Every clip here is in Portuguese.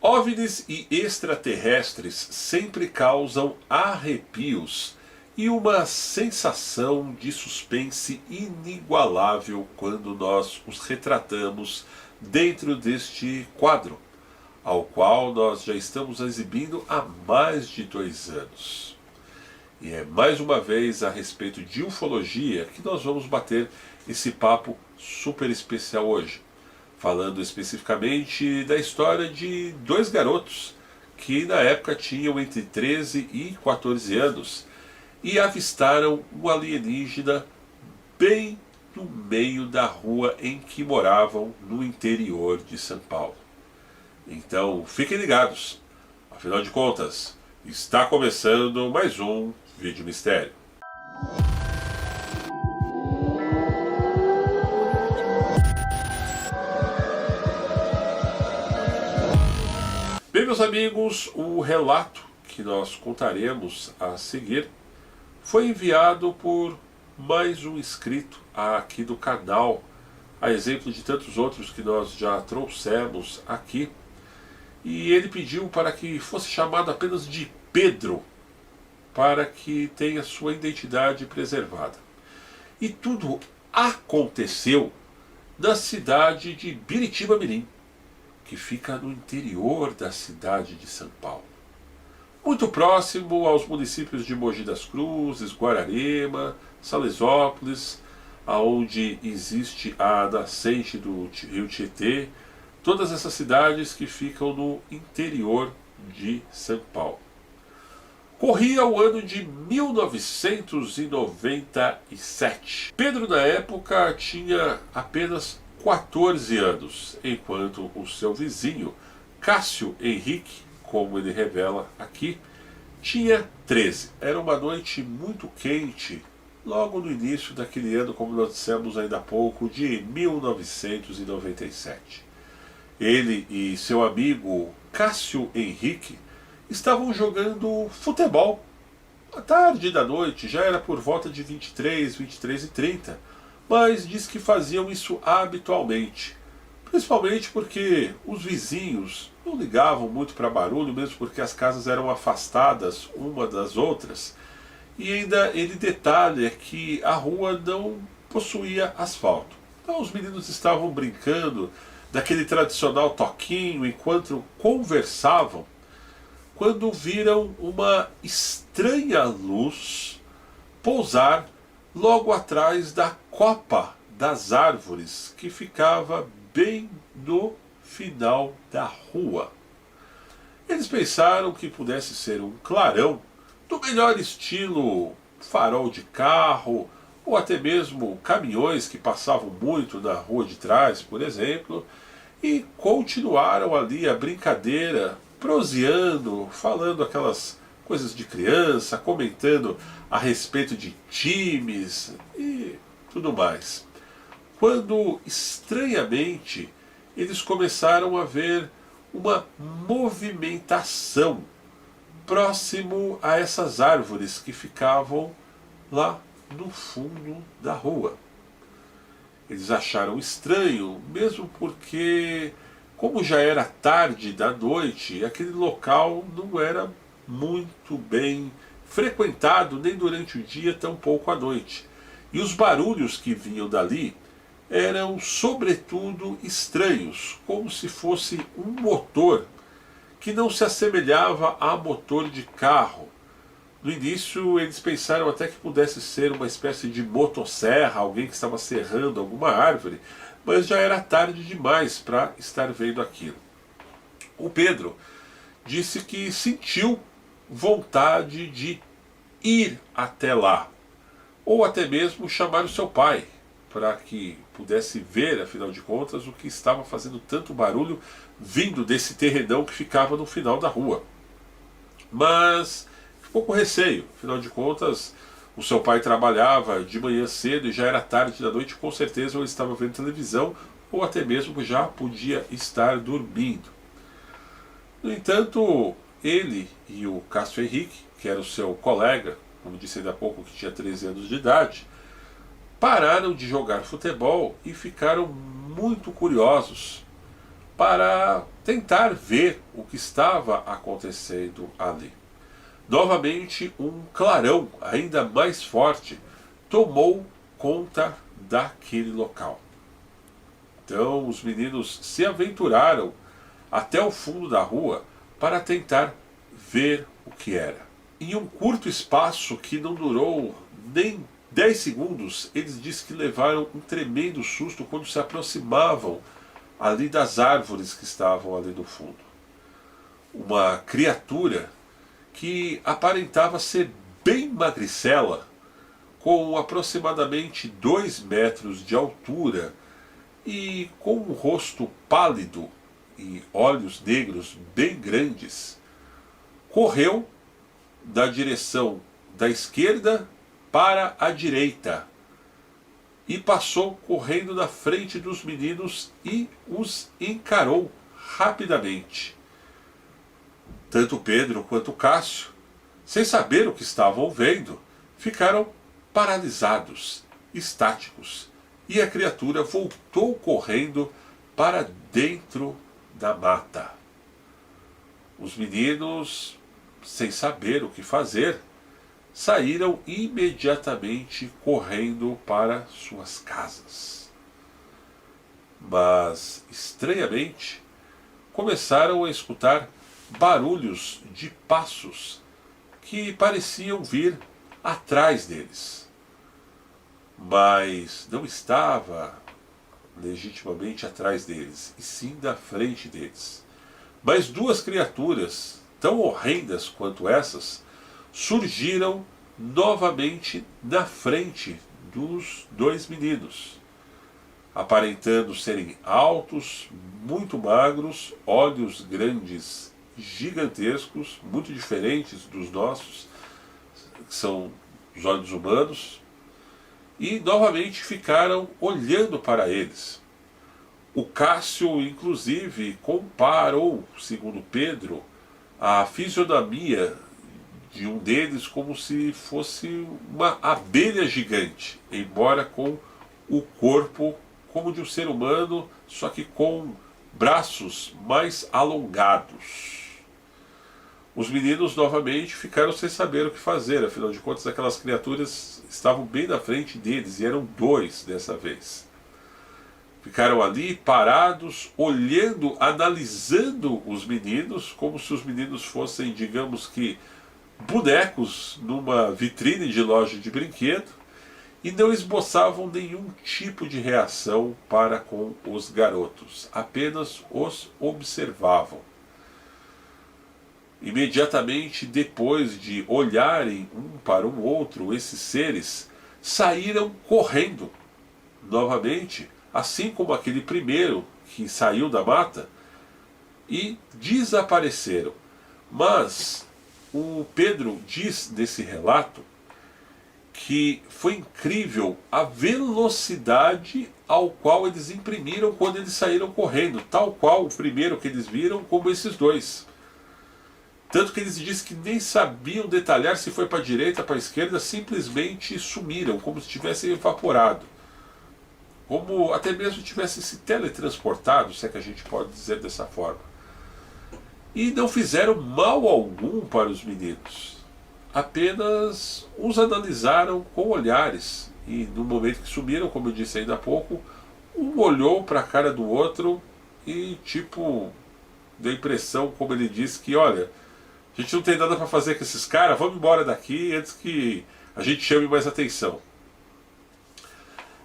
OVNIs e extraterrestres sempre causam arrepios e uma sensação de suspense inigualável quando nós os retratamos dentro deste quadro, ao qual nós já estamos exibindo há mais de 2 anos. E é mais uma vez a respeito de ufologia que nós vamos bater esse papo super especial hoje, falando especificamente da história de 2 garotos que na época tinham entre 13 e 14 anos e avistaram um alienígena bem no meio da rua em que moravam no interior de São Paulo. Então fiquem ligados, afinal de contas, está começando mais um Vídeo Mistério. Bem, meus amigos, o relato que nós contaremos a seguir foi enviado por mais um inscrito aqui do canal, a exemplo de tantos outros que nós já trouxemos aqui. E ele pediu para que fosse chamado apenas de Pedro, para que tenha sua identidade preservada. E tudo aconteceu na cidade de Biritiba-Mirim, que fica no interior da cidade de São Paulo, muito próximo aos municípios de Mogi das Cruzes, Guararema, Salesópolis, onde existe a nascente do rio Tietê, todas essas cidades que ficam no interior de São Paulo. Corria o ano de 1997. Pedro, na época, tinha apenas 14 anos, enquanto o seu vizinho, Cássio Henrique, como ele revela aqui, tinha 13. Era uma noite muito quente, logo no início daquele ano, como nós dissemos ainda há pouco, de 1997. Ele e seu amigo Cássio Henrique estavam jogando futebol à tarde da noite, já era por volta de 23h30, mas diz que faziam isso habitualmente, principalmente porque os vizinhos não ligavam muito para barulho, mesmo porque as casas eram afastadas uma das outras, e ainda ele detalha que a rua não possuía asfalto. Então os meninos estavam brincando daquele tradicional toquinho enquanto conversavam, quando viram uma estranha luz pousar logo atrás da copa das árvores que ficava bem no final da rua. Eles pensaram que pudesse ser um clarão do melhor estilo farol de carro, ou até mesmo caminhões que passavam muito na rua de trás, por exemplo, e continuaram ali a brincadeira, proseando, falando aquelas coisas de criança, comentando a respeito de times e tudo mais. Quando, estranhamente, eles começaram a ver uma movimentação próximo a essas árvores que ficavam lá no fundo da rua. Eles acharam estranho, mesmo porque, como já era tarde da noite, aquele local não era muito bem frequentado nem durante o dia, tampouco à noite. E os barulhos que vinham dali eram sobretudo estranhos, como se fosse um motor que não se assemelhava a motor de carro. No início eles pensaram até que pudesse ser uma espécie de motosserra, alguém que estava serrando alguma árvore, mas já era tarde demais para estar vendo aquilo. O Pedro disse que sentiu vontade de ir até lá, ou até mesmo chamar o seu pai, para que pudesse ver, afinal de contas, o que estava fazendo tanto barulho vindo desse terrenão que ficava no final da rua. Mas ficou com receio, afinal de contas, o seu pai trabalhava de manhã cedo e já era tarde da noite, com certeza ou ele estava vendo televisão, ou até mesmo já podia estar dormindo. No entanto, ele e o Cássio Henrique, que era o seu colega, como disse ainda há pouco, que tinha 13 anos de idade, pararam de jogar futebol e ficaram muito curiosos para tentar ver o que estava acontecendo ali. Novamente, um clarão ainda mais forte tomou conta daquele local. Então, os meninos se aventuraram até o fundo da rua para tentar ver o que era. Em um curto espaço que não durou nem 10 segundos, eles dizem que levaram um tremendo susto quando se aproximavam ali das árvores que estavam ali no fundo. Uma criatura que aparentava ser bem magricela, com aproximadamente 2 metros de altura e com um rosto pálido e olhos negros bem grandes, correu da direção da esquerda para a direita e passou correndo na frente dos meninos e os encarou rapidamente. Tanto Pedro quanto Cássio, sem saber o que estavam vendo, ficaram paralisados, estáticos, e a criatura voltou correndo para dentro da mata. Os meninos, sem saber o que fazer, saíram imediatamente correndo para suas casas. Mas, estranhamente, começaram a escutar barulhos de passos que pareciam vir atrás deles. Mas não estava legitimamente atrás deles, e sim da frente deles. Mas 2 criaturas, tão horrendas quanto essas, surgiram novamente na frente dos 2 meninos, aparentando serem altos, muito magros, olhos grandes, gigantescos, muito diferentes dos nossos, que são os olhos humanos, e novamente ficaram olhando para eles. O Cássio, inclusive, comparou, segundo Pedro, a fisionomia de um deles como se fosse uma abelha gigante, embora com o corpo como de um ser humano, só que com braços mais alongados. Os meninos novamente ficaram sem saber o que fazer, afinal de contas aquelas criaturas estavam bem na frente deles, e eram 2 dessa vez. Ficaram ali parados, olhando, analisando os meninos, como se os meninos fossem, digamos que, bonecos numa vitrine de loja de brinquedo, e não esboçavam nenhum tipo de reação para com os garotos, apenas os observavam. Imediatamente depois de olharem um para o outro, esses seres saíram correndo novamente, assim como aquele primeiro que saiu da mata, e desapareceram. Mas o Pedro diz nesse relato que foi incrível a velocidade ao qual eles imprimiram quando eles saíram correndo, tal qual o primeiro que eles viram, como esses 2. Tanto que eles dizem que nem sabiam detalhar se foi para a direita, para a esquerda, simplesmente sumiram, como se tivessem evaporado. Como até mesmo tivessem se teletransportado, se é que a gente pode dizer dessa forma. E não fizeram mal algum para os meninos. Apenas os analisaram com olhares. E no momento que sumiram, como eu disse ainda há pouco, um olhou para a cara do outro e tipo, deu a impressão, como ele disse, que olha, a gente não tem nada para fazer com esses caras, vamos embora daqui antes que a gente chame mais atenção.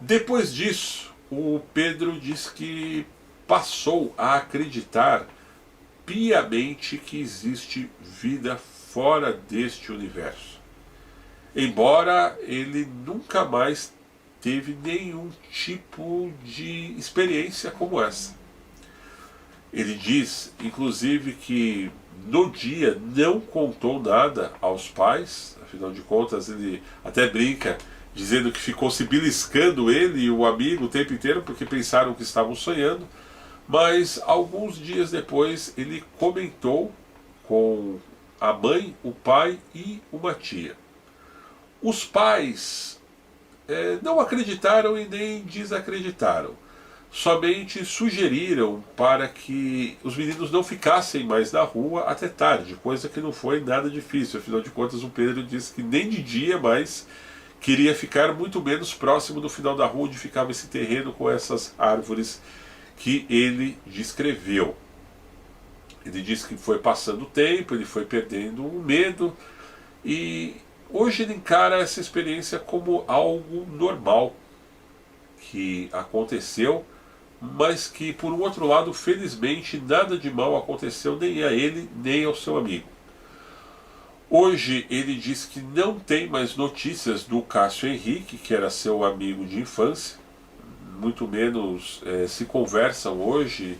Depois disso, o Pedro diz que passou a acreditar piamente que existe vida fora deste universo. Embora ele nunca mais teve nenhum tipo de experiência como essa. Ele diz, inclusive, que no dia não contou nada aos pais, afinal de contas ele até brinca, dizendo que ficou se beliscando ele e o amigo o tempo inteiro, porque pensaram que estavam sonhando, mas alguns dias depois ele comentou com a mãe, o pai e uma tia. Os pais não acreditaram e nem desacreditaram. somente sugeriram para que os meninos não ficassem mais na rua até tarde, coisa que não foi nada difícil. Afinal de contas, o Pedro disse que nem de dia mais queria ficar, muito menos próximo do final da rua onde ficava esse terreno com essas árvores que ele descreveu. Ele disse que foi passando o tempo, ele foi perdendo o medo e hoje ele encara essa experiência como algo normal que aconteceu, mas que, por um outro lado, felizmente, nada de mal aconteceu nem a ele, nem ao seu amigo. Hoje ele diz que não tem mais notícias do Cássio Henrique, que era seu amigo de infância, muito menos se conversam hoje,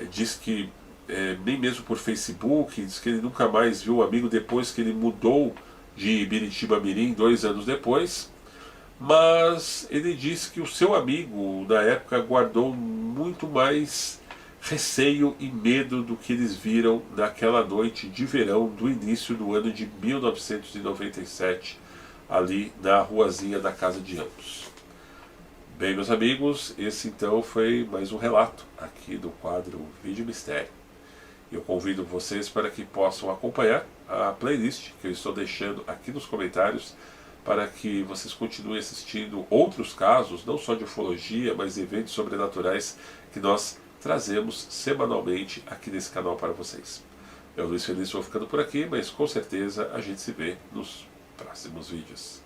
diz que nem mesmo por Facebook, diz que ele nunca mais viu o amigo depois que ele mudou de Ibiritiba Mirim 2 anos depois. Mas ele disse que o seu amigo, na época, guardou muito mais receio e medo do que eles viram naquela noite de verão do início do ano de 1997, ali na ruazinha da casa de ambos. Bem, meus amigos, esse então foi mais um relato aqui do quadro Vídeo Mistério. Eu convido vocês para que possam acompanhar a playlist que eu estou deixando aqui nos comentários, para que vocês continuem assistindo outros casos, não só de ufologia, mas eventos sobrenaturais que nós trazemos semanalmente aqui nesse canal para vocês. Eu, Luiz Felício, vou ficando por aqui, mas com certeza a gente se vê nos próximos vídeos.